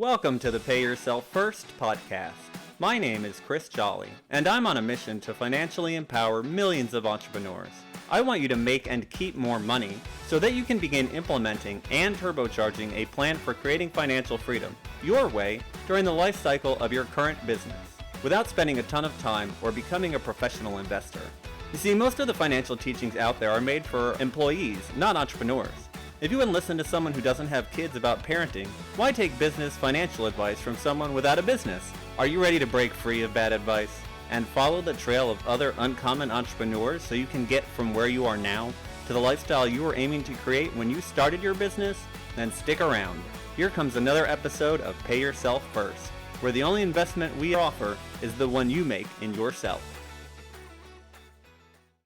Welcome to the Pay Yourself First podcast. My name is Chris Jolly, and I'm on a mission to financially empower millions of entrepreneurs. I want you to make and keep more money so that you can begin implementing and turbocharging a plan for creating financial freedom your way during the life cycle of your current business without spending a ton of time or becoming a professional investor. You see, most of the financial teachings out there are made for employees, not entrepreneurs. If you wouldn't listen to someone who doesn't have kids about parenting, why take business financial advice from someone without a business? Are you ready to break free of bad advice and follow the trail of other uncommon entrepreneurs so you can get from where you are now to the lifestyle you were aiming to create when you started your business? Then stick around. Here comes another episode of Pay Yourself First, where the only investment we offer is the one you make in yourself.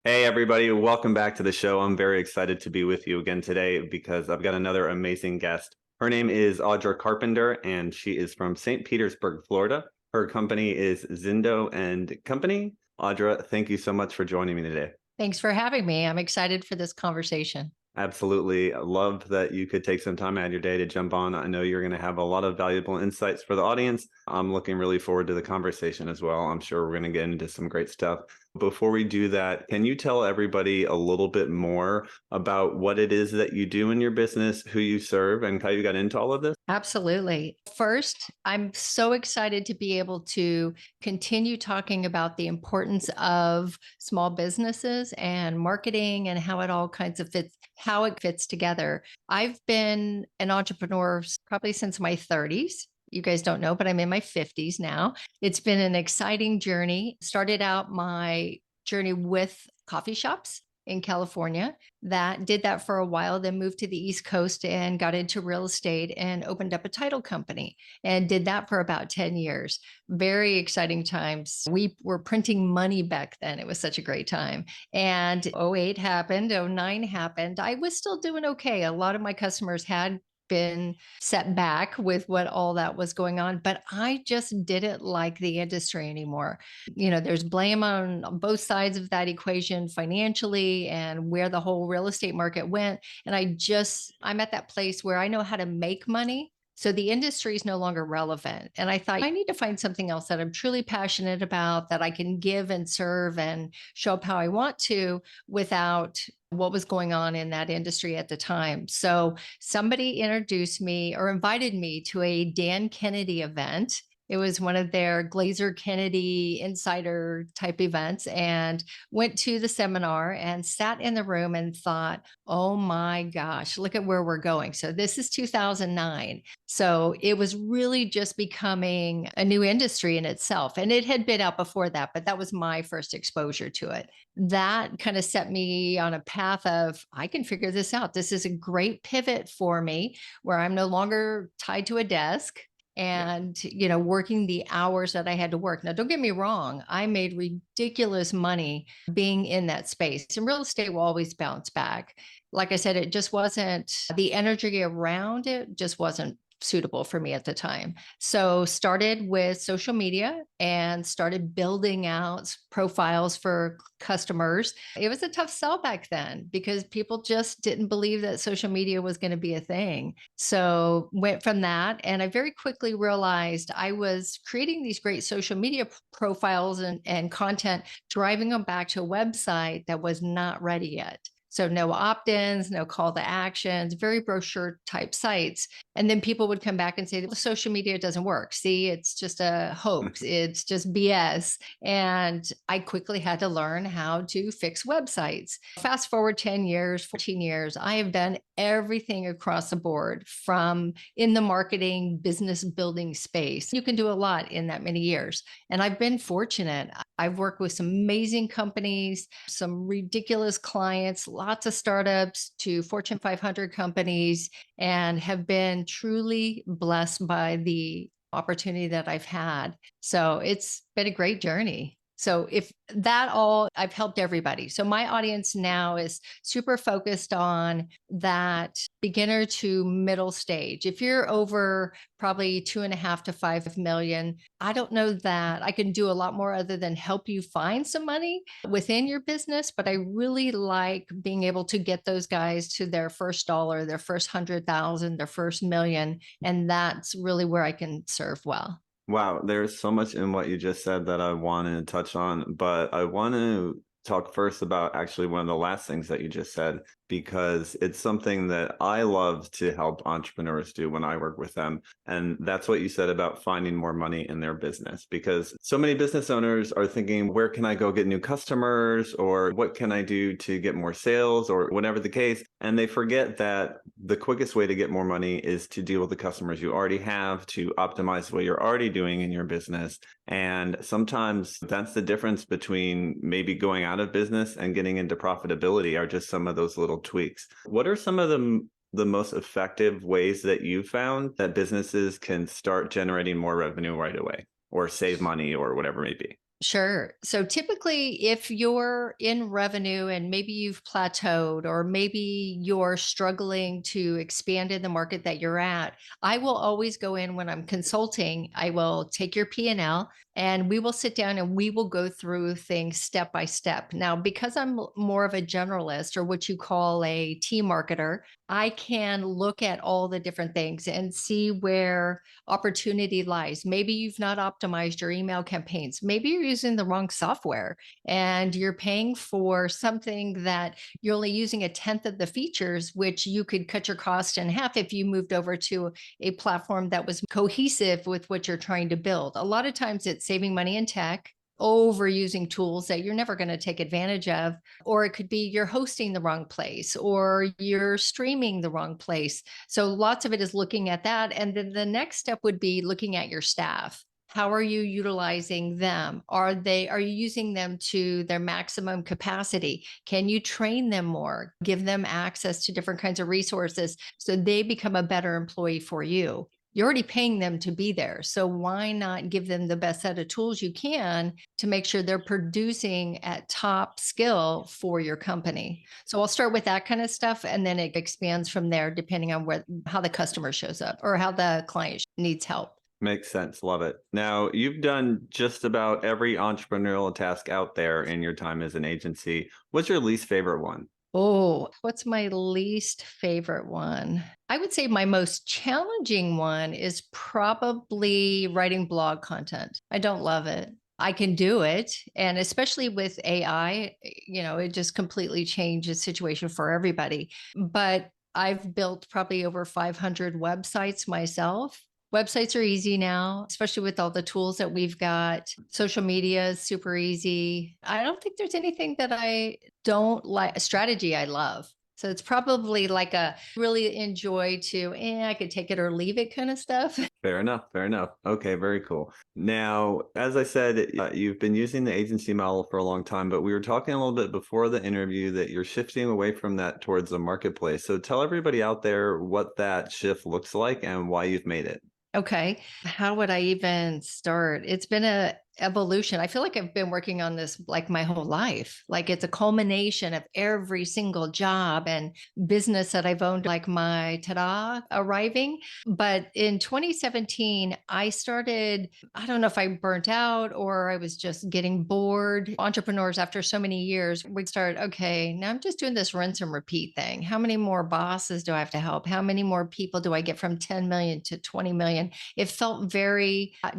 Hey everybody, welcome back to the show. I'm very excited to be with you again today because I've got another amazing guest. Her name is Audra Carpenter and she is from St. Petersburg, Florida. Her company is Zindo and Company. Audra, thank you so much for joining me today. Thanks for having me. I'm excited for this conversation. Absolutely. I love that you could take some time out of your day to jump on. I know you're going to have a lot of valuable insights for the audience. I'm looking really forward to the conversation as well. I'm sure we're going to get into some great stuff. Before we do that, can you tell everybody a little bit more about what it is that you do in your business, who you serve, and how you got into all of this? Absolutely. First, I'm so excited to be able to continue talking about the importance of small businesses and marketing and how it all kinds of fits, how it fits together. I've been an entrepreneur probably since my 30s. You guys don't know, but I'm in my 50s now. It's been an exciting journey. Started out my journey with coffee shops in California. Did that for a while, then moved to the East Coast and got into real estate and opened up a title company and did that for about 10 years. Very exciting times. We were printing money back then. It was such a great time. And 08 happened, 09 happened. I was still doing okay. A lot of my customers had been set back with what all that was going on, but I just didn't like the industry anymore. You know, there's blame on both sides of that equation financially and where the whole real estate market went. And I'm at that place where I know how to make money. So the industry is no longer relevant. And I thought I need to find something else that I'm truly passionate about, that I can give and serve and show up how I want to without what was going on in that industry at the time. So somebody introduced me or invited me to a Dan Kennedy event. It was one of their Glazer Kennedy insider type events, and went to the seminar and sat in the room and thought, oh my gosh, look at where we're going. So this is 2009. So it was really just becoming a new industry in itself. And it had been out before that, but that was my first exposure to it. That kind of set me on a path of, I can figure this out. This is a great pivot for me where I'm no longer tied to a desk and, working the hours that I had to work. Now, don't get me wrong. I made ridiculous money being in that space, and real estate will always bounce back. Like I said, it just wasn't, the energy around it just wasn't suitable for me at the time. So started with social media and started building out profiles for customers. It was a tough sell back then because people just didn't believe that social media was going to be a thing. So went from that, and I very quickly realized I was creating these great social media profiles and content, driving them back to a website that was not ready yet. So no opt-ins, no call to actions, very brochure type sites. And then people would come back and say, well, social media doesn't work. See, it's just a hoax. It's just BS. And I quickly had to learn how to fix websites. Fast forward 10 years, 14 years, I have done everything across the board from in the marketing, business building space. You can do a lot in that many years. And I've been fortunate. I've worked with some amazing companies, some ridiculous clients, lots of startups to Fortune 500 companies, and have been truly blessed by the opportunity that I've had. So it's been a great journey. So if that all, I've helped everybody. So my audience now is super focused on that beginner to middle stage. If you're over probably 2.5 to 5 million, I don't know that I can do a lot more other than help you find some money within your business. But I really like being able to get those guys to their first dollar, their first 100,000, their first million. And that's really where I can serve well. Wow, there's so much in what you just said that I want to touch on, but I want to talk first about actually one of the last things that you just said, because it's something that I love to help entrepreneurs do when I work with them. And that's what you said about finding more money in their business, because so many business owners are thinking, where can I go get new customers, or what can I do to get more sales, or whatever the case. And they forget that the quickest way to get more money is to deal with the customers you already have, to optimize what you're already doing in your business. And sometimes that's the difference between maybe going out of business and getting into profitability, are just some of those little tweaks. What are some of the most effective ways that you found that businesses can start generating more revenue right away, or save money, or whatever it may be? Sure. So typically, if you're in revenue and maybe you've plateaued, or maybe you're struggling to expand in the market that you're at, I will always go in when I'm consulting. I will take your P&L and we will sit down and we will go through things step by step. Now, because I'm more of a generalist, or what you call a team marketer, I can look at all the different things and see where opportunity lies. Maybe you've not optimized your email campaigns. Maybe you're using the wrong software and you're paying for something that you're only using a tenth of the features, which you could cut your cost in half if you moved over to a platform that was cohesive with what you're trying to build. A lot of times it's saving money in tech, overusing tools that you're never going to take advantage of, or it could be you're hosting the wrong place or you're streaming the wrong place. So lots of it is looking at that. And then the next step would be looking at your staff. How are you utilizing them? Are you using them to their maximum capacity? Can you train them more? Give them access to different kinds of resources so they become a better employee for you. You're already paying them to be there. So why not give them the best set of tools you can to make sure they're producing at top skill for your company? So I'll start with that kind of stuff, and then it expands from there depending on how the customer shows up or how the client needs help. Makes sense. Love it. Now, you've done just about every entrepreneurial task out there in your time as an agency. What's your least favorite one? Oh, what's my least favorite one? I would say my most challenging one is probably writing blog content. I don't love it. I can do it. And especially with AI, it just completely changes the situation for everybody. But I've built probably over 500 websites myself. Websites are easy now, especially with all the tools that we've got. Social media is super easy. I don't think there's anything that I don't like. Strategy I love. So it's probably like a really enjoy to, I could take it or leave it kind of stuff. Fair enough. Fair enough. Okay, very cool. Now, as I said, you've been using the agency model for a long time, but we were talking a little bit before the interview that you're shifting away from that towards the marketplace. So tell everybody out there what that shift looks like and why you've made it. Okay. How would I even start? It's been a evolution. I feel like I've been working on this like my whole life. Like it's a culmination of every single job and business that I've owned, like my ta-da arriving. But in 2017, I started, I don't know if I burnt out or I was just getting bored. Entrepreneurs, after so many years, we start, okay, now I'm just doing this rinse and repeat thing. How many more bosses do I have to help? How many more people do I get from 10 million to 20 million? It felt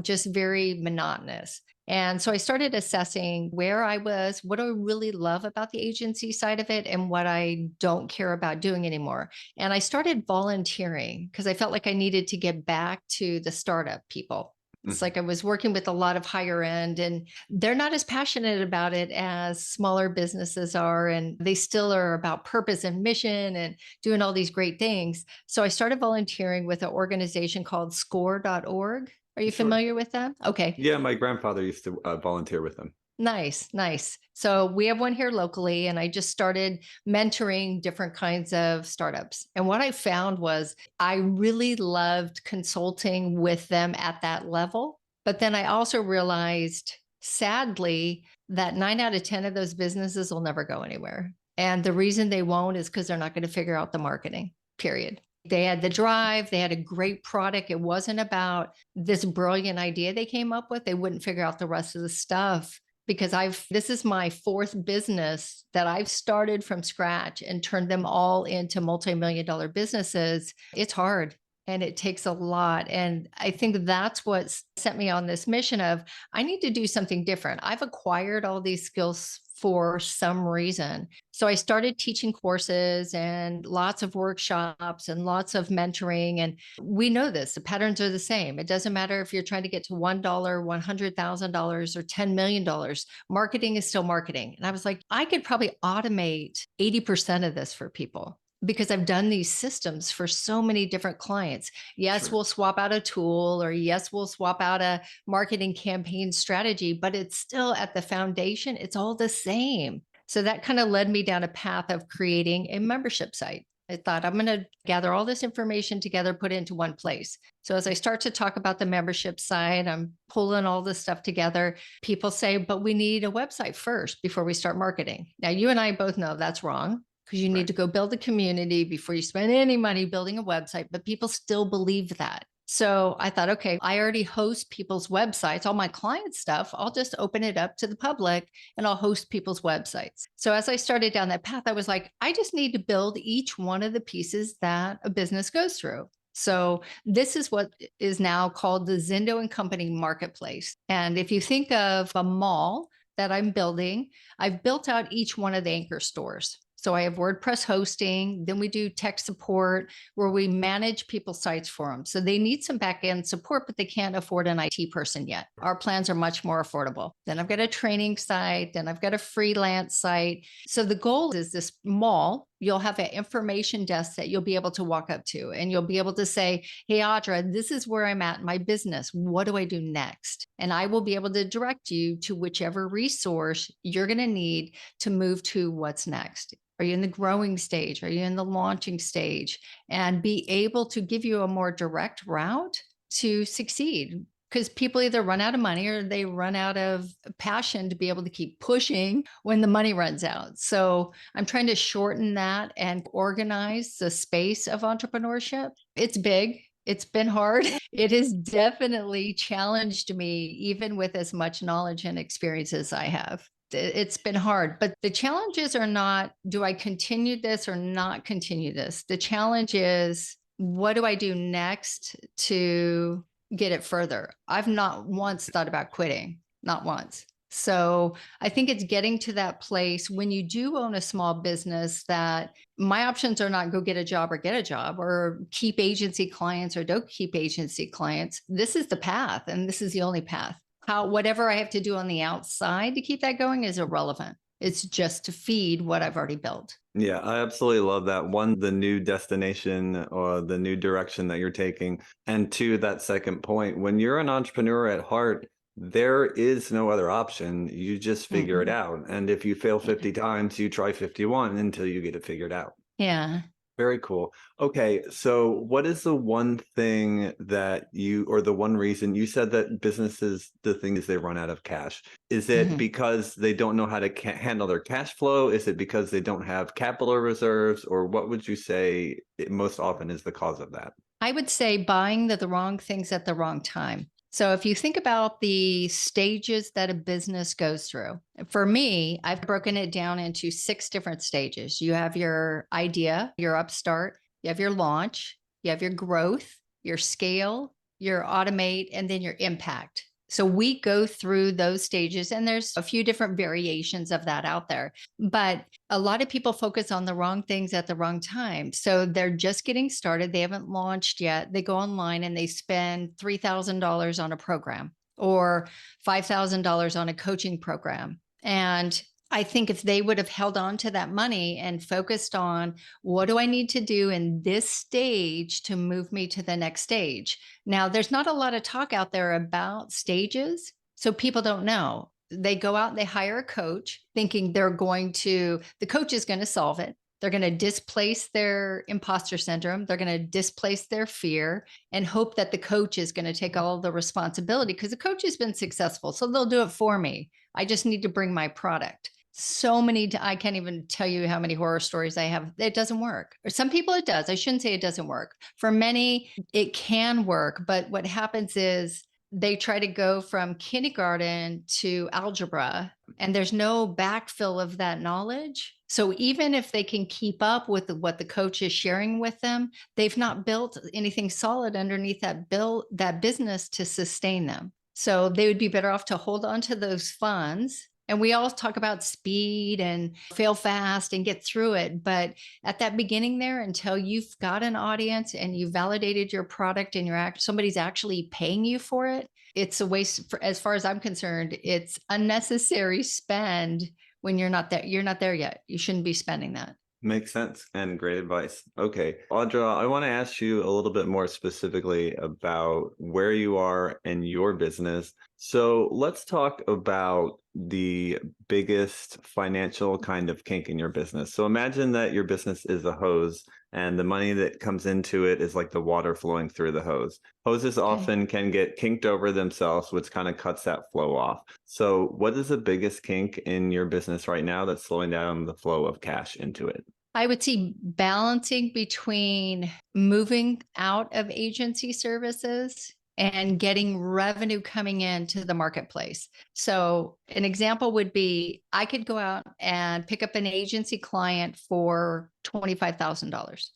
just very monotonous. And so I started assessing where I was, what I really love about the agency side of it, and what I don't care about doing anymore. And I started volunteering because I felt like I needed to get back to the startup people. It's like I was working with a lot of higher end, and they're not as passionate about it as smaller businesses are. And they still are about purpose and mission and doing all these great things. So I started volunteering with an organization called score.org. Are you Sure. familiar with them? Okay. Yeah, my grandfather used to volunteer with them. Nice, nice. So we have one here locally, and I just started mentoring different kinds of startups. And what I found was I really loved consulting with them at that level. But then I also realized sadly, that 9 out of 10 of those businesses will never go anywhere. And the reason they won't is because they're not going to figure out the marketing, period. They had the drive, they had a great product. It wasn't about this brilliant idea they came up with. They wouldn't figure out the rest of the stuff because this is my fourth business that I've started from scratch and turned them all into multi-million-dollar businesses. It's hard. And it takes a lot. And I think that's what sent me on this mission of I need to do something different. I've acquired all these skills for some reason. So I started teaching courses and lots of workshops and lots of mentoring. And we know this, the patterns are the same. It doesn't matter if you're trying to get to $1, $100,000 or $10 million. Marketing is still marketing. And I was like, I could probably automate 80% of this for people, because I've done these systems for so many different clients. Yes, Sure. we'll swap out a tool, or yes, we'll swap out a marketing campaign strategy, but it's still at the foundation, it's all the same. So that kind of led me down a path of creating a membership site. I thought I'm going to gather all this information together, put it into one place. So as I start to talk about the membership site, I'm pulling all this stuff together. People say, but we need a website first before we start marketing. Now, you and I both know that's wrong, because you need Right. to go build a community before you spend any money building a website, but people still believe that. So I thought, okay, I already host people's websites, all my client stuff. I'll just open it up to the public and I'll host people's websites. So as I started down that path, I was like, I just need to build each one of the pieces that a business goes through. So this is what is now called the Zindo and Company Marketplace. And if you think of a mall that I'm building, I've built out each one of the anchor stores. So I have WordPress hosting, then we do tech support where we manage people's sites for them. So they need some back-end support, but they can't afford an IT person yet. Our plans are much more affordable. Then I've got a training site, then I've got a freelance site. So the goal is this mall, you'll have an information desk that you'll be able to walk up to, and you'll be able to say, hey, Audra, this is where I'm at in my business. What do I do next? And I will be able to direct you to whichever resource you're going to need to move to what's next. Are you in the growing stage? Are you in the launching stage? And be able to give you a more direct route to succeed. Because people either run out of money or they run out of passion to be able to keep pushing when the money runs out. So I'm trying to shorten that and organize the space of entrepreneurship. It's big. It's been hard. It has definitely challenged me, even with as much knowledge and experience as I have. It's been hard, but the challenges are not, do I continue this or not continue this? The challenge is, what do I do next to get it further? I've not once thought about quitting, not once. So I think it's getting to that place when you do own a small business that my options are not go get a job or keep agency clients or don't keep agency clients. This is the path, and this is the only path. Whatever I have to do on the outside to keep that going is irrelevant. It's just to feed what I've already built. Yeah, I absolutely love that. One, the new destination or the new direction that you're taking. And two, that second point, when you're an entrepreneur at heart, there is no other option. You just figure it out. And if you fail 50 times, you try 51 until you get it figured out. Yeah. Very cool. Okay, so what is the one thing that or the one reason you said that businesses, the thing is they run out of cash? Is it because they don't know how to handle their cash flow? Is it because they don't have capital reserves? Or what would you say most often is the cause of that? I would say buying the wrong things at the wrong time. So if you think about the stages that a business goes through, for me, I've broken it down into 6 different stages. You have your idea, your upstart, you have your launch, you have your growth, your scale, your automate, and then your impact. So we go through those stages, and there's a few different variations of that out there. But a lot of people focus on the wrong things at the wrong time. So they're just getting started. They haven't launched yet. They go online and they spend $3,000 on a program or $5,000 on a coaching program. And I think if they would have held on to that money and focused on what do I need to do in this stage to move me to the next stage. Now, there's not a lot of talk out there about stages, so people don't know. They go out and they hire a coach thinking the coach is going to solve it. They're going to displace their imposter syndrome. They're going to displace their fear and hope that the coach is going to take all the responsibility because the coach has been successful. So they'll do it for me. I just need to bring my product. So many, I can't even tell you how many horror stories I have. It doesn't work. Or some people it does. I shouldn't say it doesn't work. For many, it can work. But what happens is they try to go from kindergarten to algebra, and there's no backfill of that knowledge. So even if they can keep up with what the coach is sharing with them, they've not built anything solid underneath that business to sustain them. So they would be better off to hold on to those funds. And we all talk about speed and fail fast and get through it. But at that beginning there, until you've got an audience and you validated your product and somebody's actually paying you for it, it's a waste. As far as I'm concerned, it's unnecessary spend when you're not there yet. You shouldn't be spending that. Makes sense and great advice. Okay, Audra, I want to ask you a little bit more specifically about where you are in your business. So let's talk about the biggest financial kind of kink in your business. So imagine that your business is a hose and the money that comes into it is like the water flowing through the hose. Hoses often can get kinked over themselves, which kind of cuts that flow off. So what is the biggest kink in your business right now that's slowing down the flow of cash into it? I would see balancing between moving out of agency services and getting revenue coming into the marketplace. So an example would be I could go out and pick up an agency client for $25,000.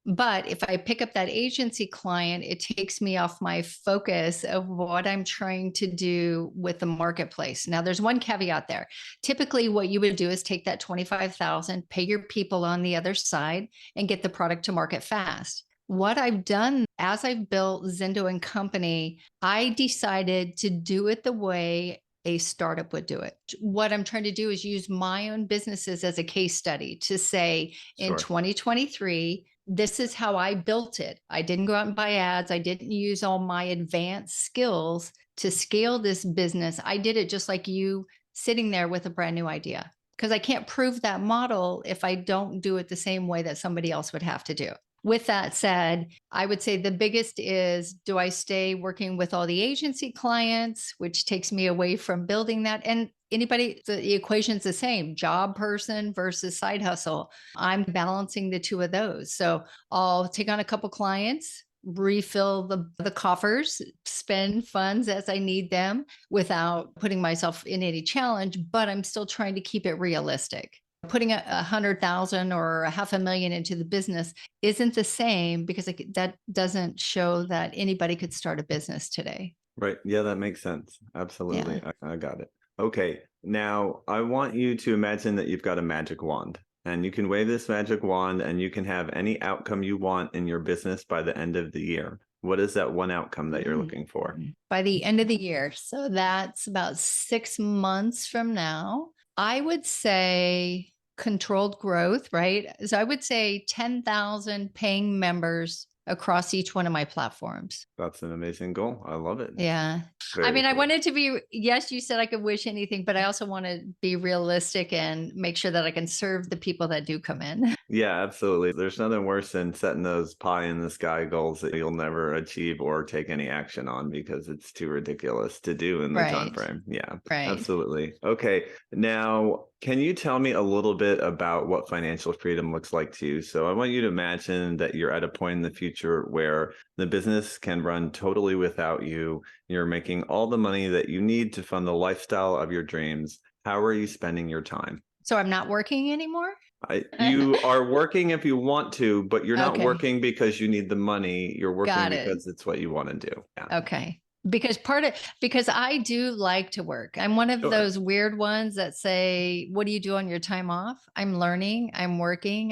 But if I pick up that agency client, it takes me off my focus of what I'm trying to do with the marketplace. Now, there's one caveat there. Typically, what you would do is take that $25,000, pay your people on the other side, and get the product to market fast. What I've done as I've built Zindo and Company, I decided to do it the way a startup would do it. What I'm trying to do is use my own businesses as a case study to say in 2023, this is how I built it. I didn't go out and buy ads. I didn't use all my advanced skills to scale this business. I did it just like you, sitting there with a brand new idea, because I can't prove that model if I don't do it the same way that somebody else would have to do. With that said, I would say the biggest is, do I stay working with all the agency clients, which takes me away from building that? And the equation's the same, job person versus side hustle. I'm balancing the two of those. So I'll take on a couple clients, refill the coffers, spend funds as I need them without putting myself in any challenge, but I'm still trying to keep it realistic. Putting 100,000 or $500,000 into the business isn't the same, because that doesn't show that anybody could start a business today. Right. Yeah, that makes sense. Absolutely. Yeah. I got it. Okay. Now I want you to imagine that you've got a magic wand, and you can wave this magic wand and you can have any outcome you want in your business by the end of the year. What is that one outcome that you're looking for? By the end of the year. So that's about 6 months from now. I would say controlled growth, right? So I would say 10,000 paying members across each one of my platforms. That's an amazing goal. I love it. Yeah. I mean, cool. I wanted to be, yes, you said I could wish anything, but I also want to be realistic and make sure that I can serve the people that do come in. Yeah, absolutely. There's nothing worse than setting those pie in the sky goals that you'll never achieve or take any action on because it's too ridiculous to do in the time frame. Yeah, absolutely. Okay. Now, can you tell me a little bit about what financial freedom looks like to you? So I want you to imagine that you're at a point in the future where the business can run totally without you. You're making all the money that you need to fund the lifestyle of your dreams. How are you spending your time? So I'm not working anymore? You are working if you want to, but you're not working because you need the money. You're working because it's what you want to do. Yeah. Okay. Because I do like to work. I'm one of those weird ones that say, what do you do on your time off? I'm learning, I'm working.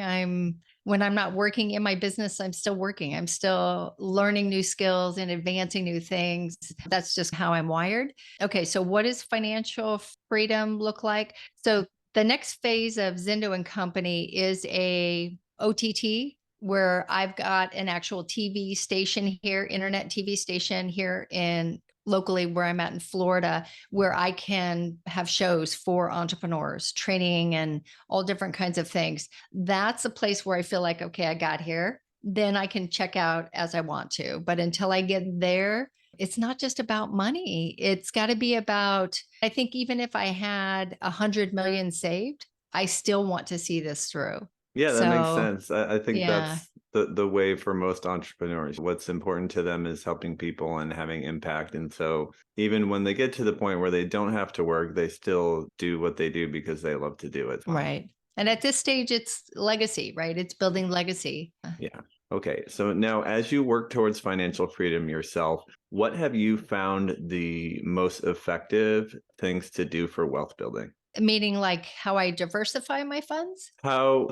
When I'm not working in my business, I'm still working. I'm still learning new skills and advancing new things. That's just how I'm wired. Okay. So what does financial freedom look like? So the next phase of Zindo and Company is a OTT, where I've got an actual TV station here, internet TV station here in locally where I'm at in Florida, where I can have shows for entrepreneurs, training and all different kinds of things. That's a place where I feel like, okay, I got here. Then I can check out as I want to. But until I get there, it's not just about money. It's got to be about, I think even if I had 100 million saved, I still want to see this through. Yeah, that makes So sense. I think yeah, that's the way for most entrepreneurs. What's important to them is helping people and having impact. And so even when they get to the point where they don't have to work, they still do what they do because they love to do it. right. And at this stage, it's legacy, right? It's building legacy. Yeah. Okay. So now, as you work towards financial freedom yourself, what have you found the most effective things to do for wealth building? Meaning like how I diversify my funds? How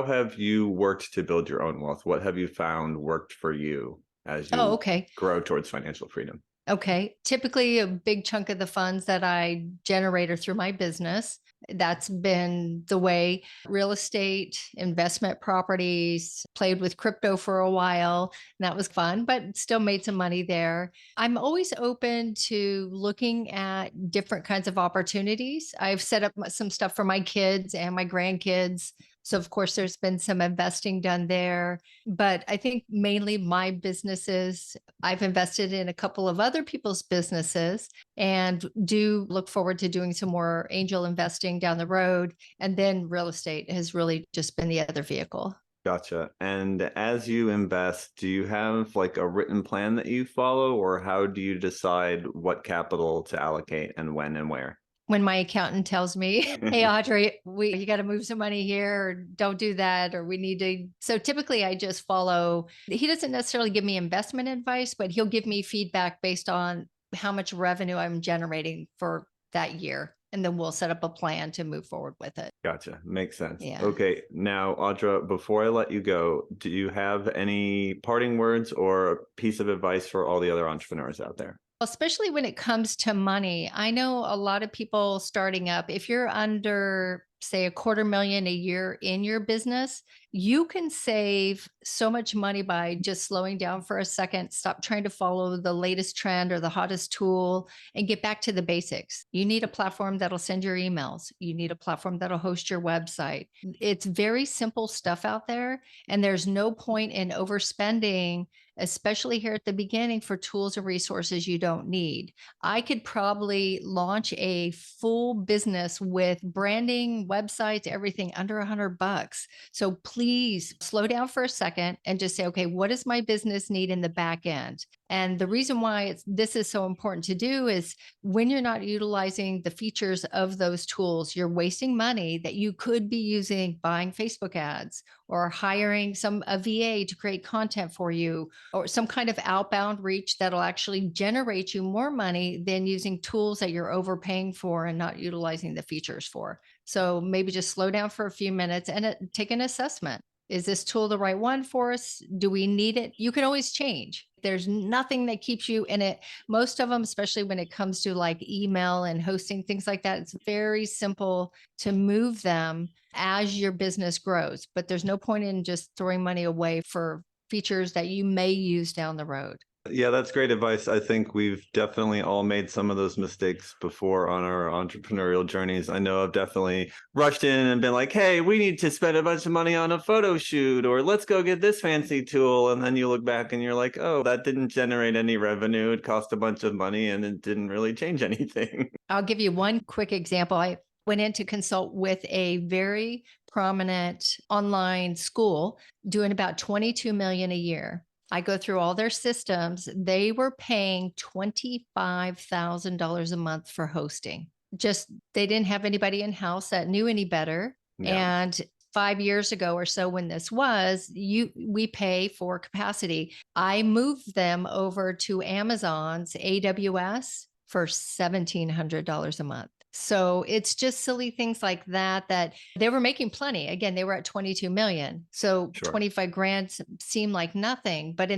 have you worked to build your own wealth? What have you found worked for you as Oh, you okay. grow towards financial freedom? Okay. Typically, a big chunk of the funds that I generate are through my business. That's been the way. Real estate, investment properties, played with crypto for a while. And that was fun, but still made some money there. I'm always open to looking at different kinds of opportunities. I've set up some stuff for my kids and my grandkids. So, of course, there's been some investing done there. But I think mainly my businesses, I've invested in a couple of other people's businesses and do look forward to doing some more angel investing down the road. And then real estate has really just been the other vehicle. Gotcha. And as you invest, do you have like a written plan that you follow, or how do you decide what capital to allocate and when and where? When my accountant tells me, "Hey, Audrey, you got to move some money here, or don't do that, or we need to." So typically, I just follow. He doesn't necessarily give me investment advice, but he'll give me feedback based on how much revenue I'm generating for that year, and then we'll set up a plan to move forward with it. Gotcha. Makes sense. Yeah. Okay. Now, Audra, before I let you go, do you have any parting words or a piece of advice for all the other entrepreneurs out there? Especially when it comes to money. I know a lot of people starting up, if you're under, say, 250,000 a year in your business, you can save so much money by just slowing down for a second, stop trying to follow the latest trend or the hottest tool, and get back to the basics. You need a platform that'll send your emails. You need a platform that'll host your website. It's very simple stuff out there, and there's no point in overspending, especially here at the beginning, for tools and resources you don't need. I could probably launch a full business with branding, websites, everything under $100. So please slow down for a second and just say, okay, what does my business need in the back end? And the reason why this is so important to do is when you're not utilizing the features of those tools, you're wasting money that you could be using buying Facebook ads or hiring a VA to create content for you, or some kind of outbound reach that'll actually generate you more money than using tools that you're overpaying for and not utilizing the features for. So maybe just slow down for a few minutes and take an assessment. Is this tool the right one for us? Do we need it? You can always change. There's nothing that keeps you in it. Most of them, especially when it comes to like email and hosting, things like that, it's very simple to move them as your business grows. But there's no point in just throwing money away for features that you may use down the road. Yeah, that's great advice. I think we've definitely all made some of those mistakes before on our entrepreneurial journeys. I know I've definitely rushed in and been like, hey, we need to spend a bunch of money on a photo shoot, or let's go get this fancy tool. And then you look back and you're like, oh, that didn't generate any revenue. It cost a bunch of money and it didn't really change anything. I'll give you one quick example. I went in to consult with a very prominent online school doing about 22 million a year. I go through all their systems. They were paying $25,000 a month for hosting. Just they didn't have anybody in house that knew any better. Yeah. And 5 years ago or so, when this was, we pay for capacity. I moved them over to Amazon's AWS for $1,700 a month. So it's just silly things like that, that they were making plenty. Again, they were at 22 million. So Sure. 25 grand seemed like nothing, but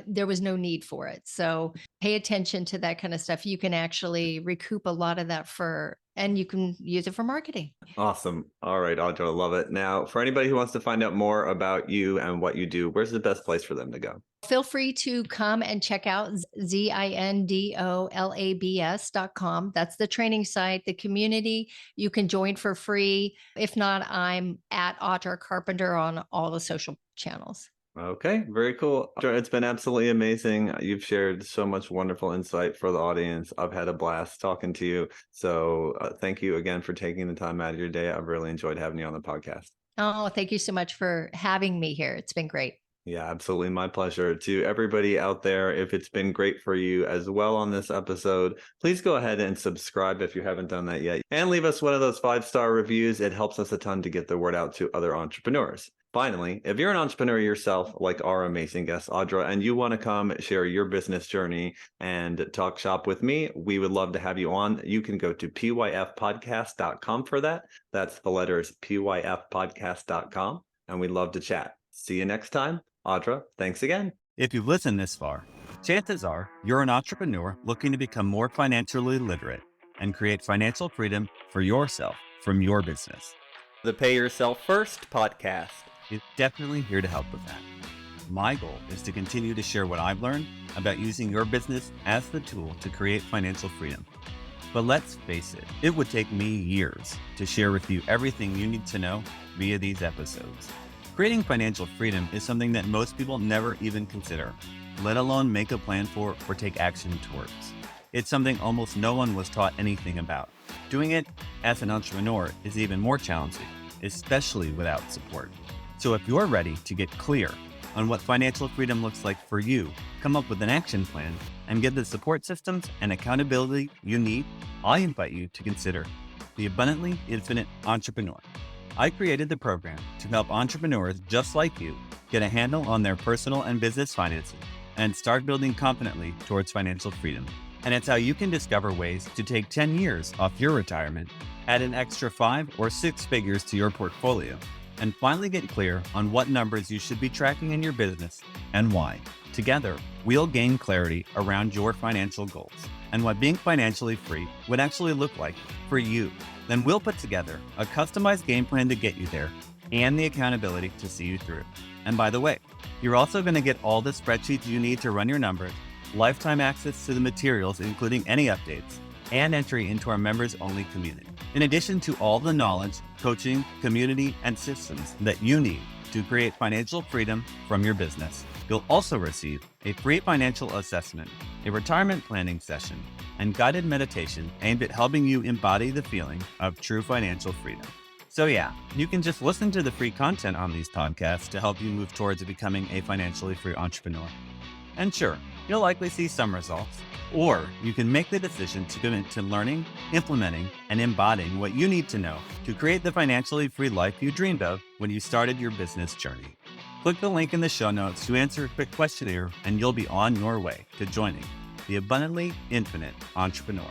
there was no need for it. So pay attention to that kind of stuff. You can actually recoup a lot of that and you can use it for marketing. Awesome. All right, Audra, love it. Now, for anybody who wants to find out more about you and what you do, where's the best place for them to go? Feel free to come and check out zindolabs.com. That's the training site, the community. You can join for free. If not, I'm at Audra Carpenter on all the social channels. Okay, very cool. It's been absolutely amazing. You've shared so much wonderful insight for the audience. I've had a blast talking to you. So thank you again for taking the time out of your day. I've really enjoyed having you on the podcast. Oh, thank you so much for having me here. It's been great. Yeah, absolutely. My pleasure. To everybody out there, if it's been great for you as well on this episode, please go ahead and subscribe if you haven't done that yet. And leave us one of those 5-star reviews. It helps us a ton to get the word out to other entrepreneurs. Finally, if you're an entrepreneur yourself, like our amazing guest, Audra, and you want to come share your business journey and talk shop with me, we would love to have you on. You can go to pyfpodcast.com for that. That's the letters pyfpodcast.com, and we'd love to chat. See you next time. Audra, thanks again. If you've listened this far, chances are you're an entrepreneur looking to become more financially literate and create financial freedom for yourself from your business. The Pay Yourself First podcast is definitely here to help with that. My goal is to continue to share what I've learned about using your business as the tool to create financial freedom. But let's face it, it would take me years to share with you everything you need to know via these episodes. Creating financial freedom is something that most people never even consider, let alone make a plan for or take action towards. It's something almost no one was taught anything about. Doing it as an entrepreneur is even more challenging, especially without support. So if you're ready to get clear on what financial freedom looks like for you, come up with an action plan, and get the support systems and accountability you need, I invite you to consider the Abundantly Infinite Entrepreneur. I created the program to help entrepreneurs just like you get a handle on their personal and business finances and start building confidently towards financial freedom. And it's how you can discover ways to take 10 years off your retirement, add an extra 5 or 6 figures to your portfolio, and finally get clear on what numbers you should be tracking in your business and why. Together, we'll gain clarity around your financial goals and what being financially free would actually look like for you. Then we'll put together a customized game plan to get you there and the accountability to see you through. And by the way, you're also going to get all the spreadsheets you need to run your numbers, lifetime access to the materials, including any updates, and entry into our members-only community. In addition to all the knowledge, coaching, community, and systems that you need to create financial freedom from your business, you'll also receive a free financial assessment, a retirement planning session, and guided meditation aimed at helping you embody the feeling of true financial freedom. So yeah, you can just listen to the free content on these podcasts to help you move towards becoming a financially free entrepreneur. And sure, you'll likely see some results, or you can make the decision to commit to learning, implementing, and embodying what you need to know to create the financially free life you dreamed of when you started your business journey. Click the link in the show notes to answer a quick questionnaire, and you'll be on your way to joining the Abundantly Infinite Entrepreneur.